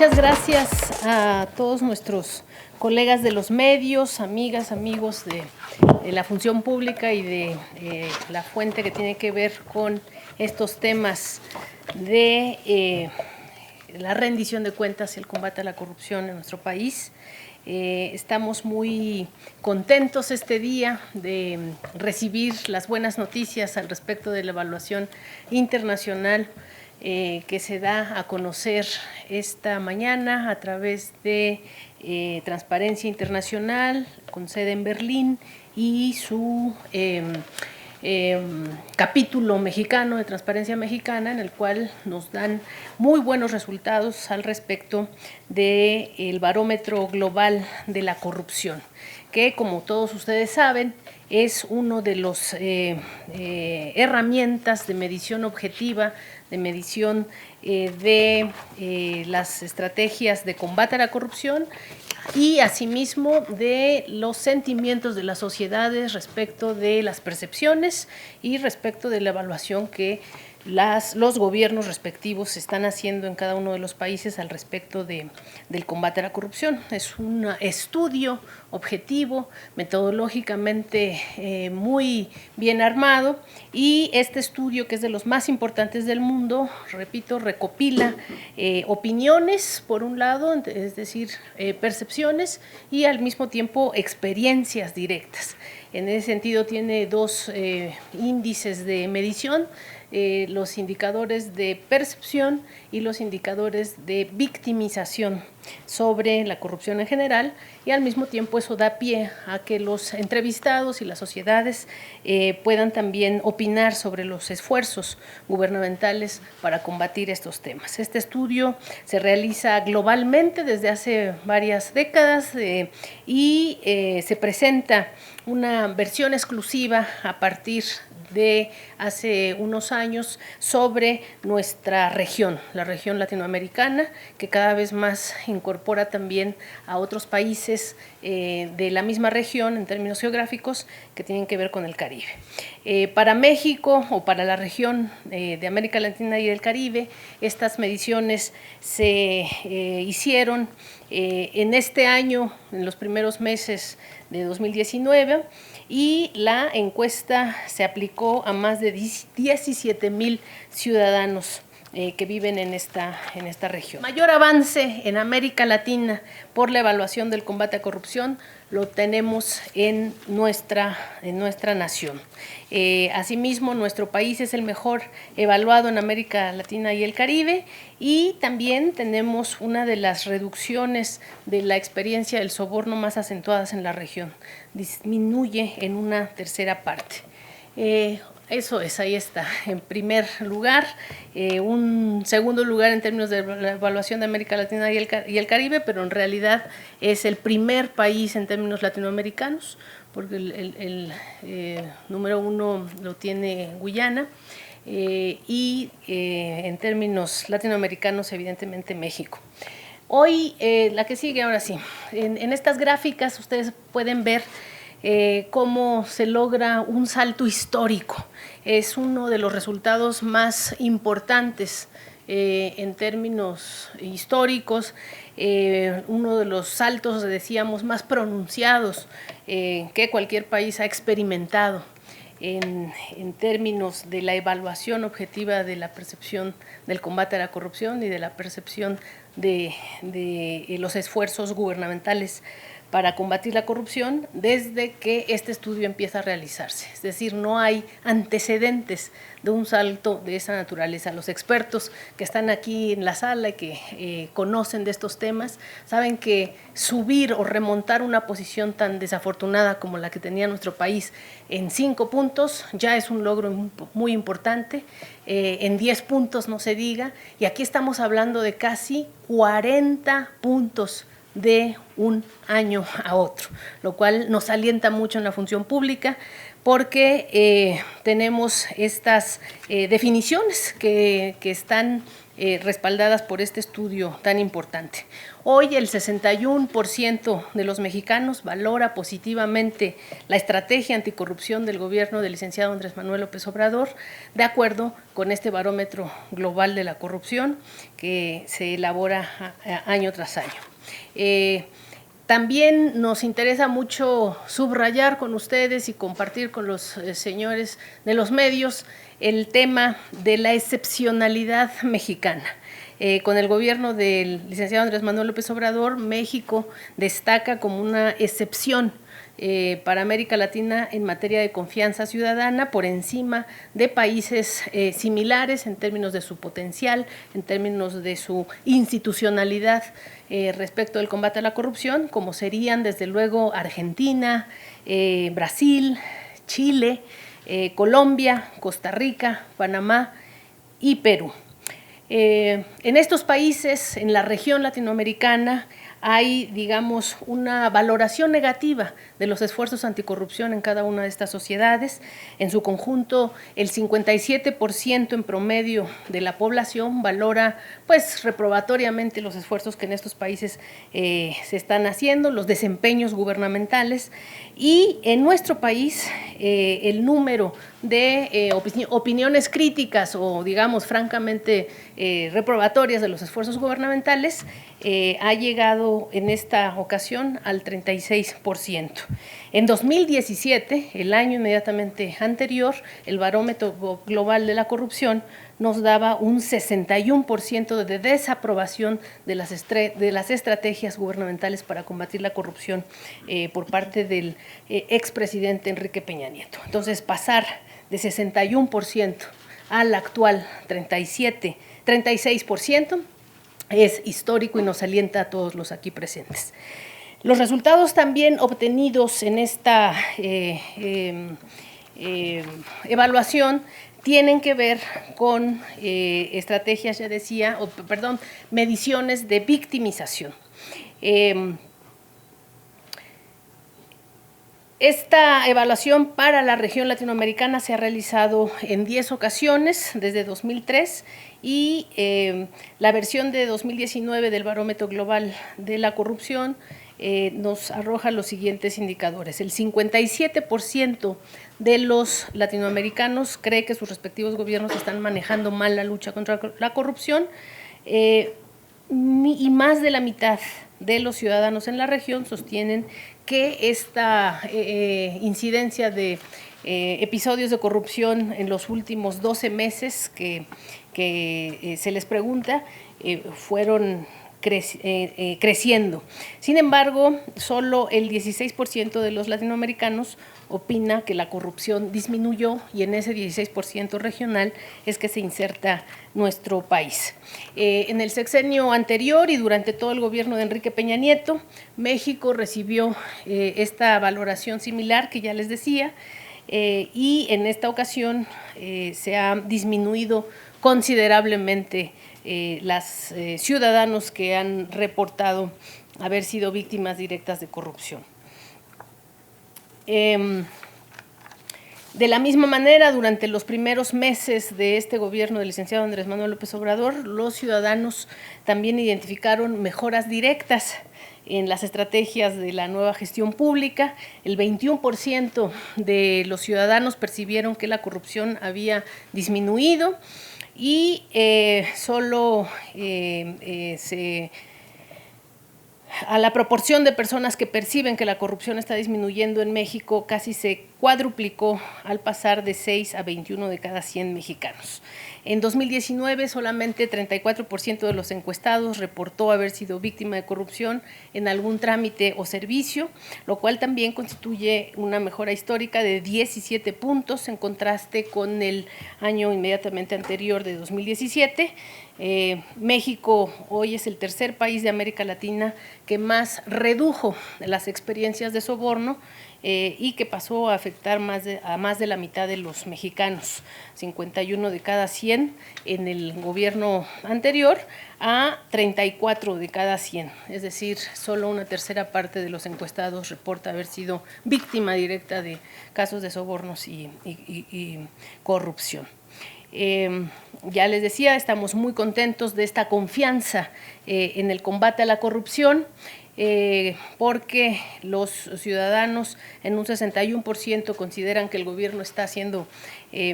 Muchas gracias a todos nuestros colegas de los medios, amigas, amigos de la función pública y de la fuente que tiene que ver con estos temas de la rendición de cuentas y el combate a la corrupción en nuestro país. Estamos muy contentos este día de recibir las buenas noticias al respecto de la evaluación internacional que se da a conocer esta mañana a través de Transparencia Internacional, con sede en Berlín, y su capítulo mexicano de Transparencia Mexicana, en el cual nos dan muy buenos resultados al respecto del barómetro global de la corrupción, que, como todos ustedes saben, es uno de los herramientas de medición objetiva, de medición de las estrategias de combate a la corrupción y asimismo de los sentimientos de las sociedades respecto de las percepciones y respecto de la evaluación que los gobiernos respectivos están haciendo en cada uno de los países al respecto del combate a la corrupción. Es un estudio objetivo, metodológicamente muy bien armado, y este estudio, que es de los más importantes del mundo, repito, recopila opiniones por un lado, es decir, percepciones, y al mismo tiempo experiencias directas. En ese sentido tiene dos índices de medición, los indicadores de percepción y los indicadores de victimización sobre la corrupción en general, y al mismo tiempo eso da pie a que los entrevistados y las sociedades puedan también opinar sobre los esfuerzos gubernamentales para combatir estos temas. Este estudio se realiza globalmente desde hace varias décadas y se presenta una versión exclusiva a partir de hace unos años sobre nuestra región, la región latinoamericana, que cada vez más incorpora también a otros países de la misma región en términos geográficos que tienen que ver con el Caribe. Para México, o para la región de América Latina y del Caribe, estas mediciones se hicieron en este año, en los primeros meses de 2019, y la encuesta se aplicó a más de 17,000 ciudadanos que viven en esta región. Mayor avance en América Latina por la evaluación del combate a corrupción lo tenemos en nuestra nación. Asimismo, nuestro país es el mejor evaluado en América Latina y el Caribe, y también tenemos una de las reducciones de la experiencia del soborno más acentuadas en la región. Disminuye en una tercera parte. Eso es, ahí está, en primer lugar. Un segundo lugar en términos de la evaluación de América Latina y el Caribe, pero en realidad es el primer país en términos latinoamericanos, porque el número uno lo tiene Guyana, y en términos latinoamericanos, evidentemente, México. Hoy, la que sigue, ahora sí, en estas gráficas ustedes pueden ver cómo se logra un salto histórico. Es uno de los resultados más importantes en términos históricos, uno de los saltos, decíamos, más pronunciados que cualquier país ha experimentado en términos de la evaluación objetiva de la percepción del combate a la corrupción y de la percepción de los esfuerzos gubernamentales para combatir la corrupción desde que este estudio empieza a realizarse. Es decir, no hay antecedentes de un salto de esa naturaleza. Los expertos que están aquí en la sala y que conocen de estos temas saben que subir o remontar una posición tan desafortunada como la que tenía nuestro país en 5 puntos ya es un logro muy importante, en 10 puntos no se diga, y aquí estamos hablando de casi 40 puntos de un año a otro, lo cual nos alienta mucho en la función pública, porque tenemos estas definiciones que están respaldadas por este estudio tan importante. Hoy el 61% de los mexicanos valora positivamente la estrategia anticorrupción del gobierno del licenciado Andrés Manuel López Obrador, de acuerdo con este barómetro global de la corrupción que se elabora año tras año. También nos interesa mucho subrayar con ustedes y compartir con los señores de los medios el tema de la excepcionalidad mexicana. Con el gobierno del licenciado Andrés Manuel López Obrador, México destaca como una excepción para América Latina en materia de confianza ciudadana, por encima de países similares en términos de su potencial, en términos de su institucionalidad respecto del combate a la corrupción, como serían desde luego Argentina, Brasil, Chile, Colombia, Costa Rica, Panamá y Perú. En estos países, en la región latinoamericana, hay, digamos, una valoración negativa de los esfuerzos anticorrupción en cada una de estas sociedades. En su conjunto, el 57% en promedio de la población valora, pues, reprobatoriamente los esfuerzos que en estos países se están haciendo, los desempeños gubernamentales. Y en nuestro país, el número de opiniones críticas o, digamos, francamente reprobatorias de los esfuerzos gubernamentales ha llegado en esta ocasión al 36%. En 2017, el año inmediatamente anterior, el barómetro global de la corrupción nos daba un 61% de desaprobación de las estrategias gubernamentales para combatir la corrupción por parte del expresidente Enrique Peña Nieto. Entonces, pasar de 61% al actual 36% es histórico y nos alienta a todos los aquí presentes. Los resultados también obtenidos en esta evaluación tienen que ver con estrategias, ya decía, mediciones de victimización. Esta evaluación para la región latinoamericana se ha realizado en 10 ocasiones desde 2003 y la versión de 2019 del Barómetro Global de la Corrupción nos arroja los siguientes indicadores. El 57% de los latinoamericanos cree que sus respectivos gobiernos están manejando mal la lucha contra la corrupción y más de la mitad de los ciudadanos en la región sostienen que esta incidencia de episodios de corrupción en los últimos 12 meses que se les pregunta fueron creciendo. Sin embargo, solo el 16% de los latinoamericanos opina que la corrupción disminuyó y en ese 16% regional es que se inserta nuestro país. En el sexenio anterior y durante todo el gobierno de Enrique Peña Nieto, México recibió esta valoración similar que ya les decía y en esta ocasión se ha disminuido considerablemente los ciudadanos que han reportado haber sido víctimas directas de corrupción. De la misma manera, durante los primeros meses de este gobierno del licenciado Andrés Manuel López Obrador, los ciudadanos también identificaron mejoras directas en las estrategias de la nueva gestión pública. El 21% de los ciudadanos percibieron que la corrupción había disminuido y solo a la proporción de personas que perciben que la corrupción está disminuyendo en México casi se cuadruplicó al pasar de 6 a 21 de cada 100 mexicanos. En 2019, solamente 34% de los encuestados reportó haber sido víctima de corrupción en algún trámite o servicio, lo cual también constituye una mejora histórica de 17 puntos en contraste con el año inmediatamente anterior de 2017. México hoy es el tercer país de América Latina que más redujo las experiencias de soborno y que pasó a afectar a más de la mitad de los mexicanos, 51 de cada 100 en el gobierno anterior a 34 de cada 100, es decir, solo una tercera parte de los encuestados reporta haber sido víctima directa de casos de sobornos y corrupción. Ya les decía, estamos muy contentos de esta confianza en el combate a la corrupción, porque los ciudadanos en un 61% consideran que el gobierno está haciendo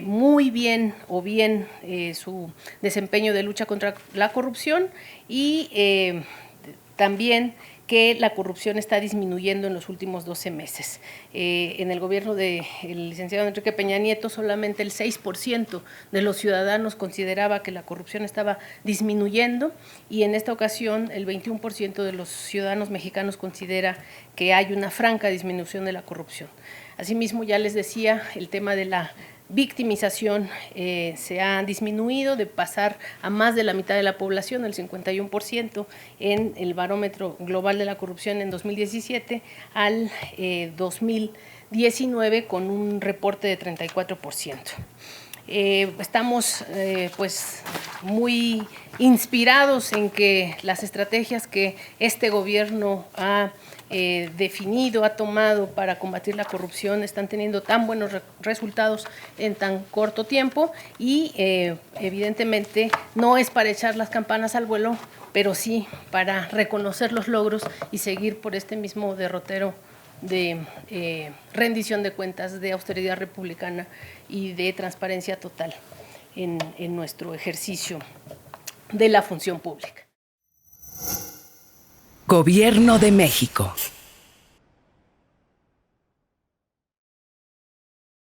muy bien o bien su desempeño de lucha contra la corrupción, y también que la corrupción está disminuyendo en los últimos 12 meses. En el gobierno del licenciado Enrique Peña Nieto, solamente el 6% de los ciudadanos consideraba que la corrupción estaba disminuyendo, y en esta ocasión el 21% de los ciudadanos mexicanos considera que hay una franca disminución de la corrupción. Asimismo, ya les decía, el tema de la victimización se ha disminuido de pasar a más de la mitad de la población, el 51%, en el barómetro global de la corrupción en 2017 al 2019 con un reporte de 34%. Estamos pues muy inspirados en que las estrategias que este gobierno ha definido, ha tomado para combatir la corrupción están teniendo tan buenos resultados en tan corto tiempo, y evidentemente no es para echar las campanas al vuelo, pero sí para reconocer los logros y seguir por este mismo derrotero de rendición de cuentas, de austeridad republicana y de transparencia total en nuestro ejercicio de la función pública. Gobierno de México.